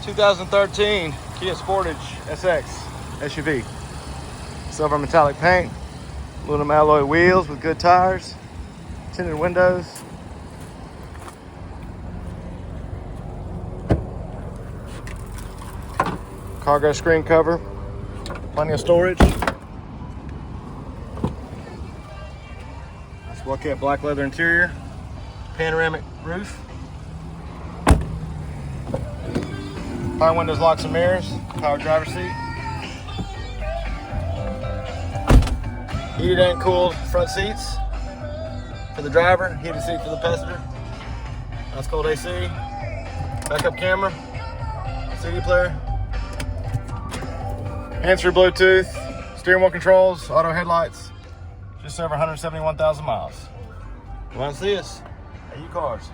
2013 Kia Sportage SX SUV. Silver metallic paint, aluminum alloy wheels with good tires, tinted windows. Cargo screen cover, plenty of storage. Nice well-kept black leather interior, panoramic roof. Power windows, locks and mirrors, power driver's seat. Heated and cooled front seats for the driver, heated seat for the passenger. Nice cold AC, backup camera, CD player, hands-free Bluetooth, steering wheel controls, auto headlights. Just over 171,000 miles. Come on and see us at U Cars.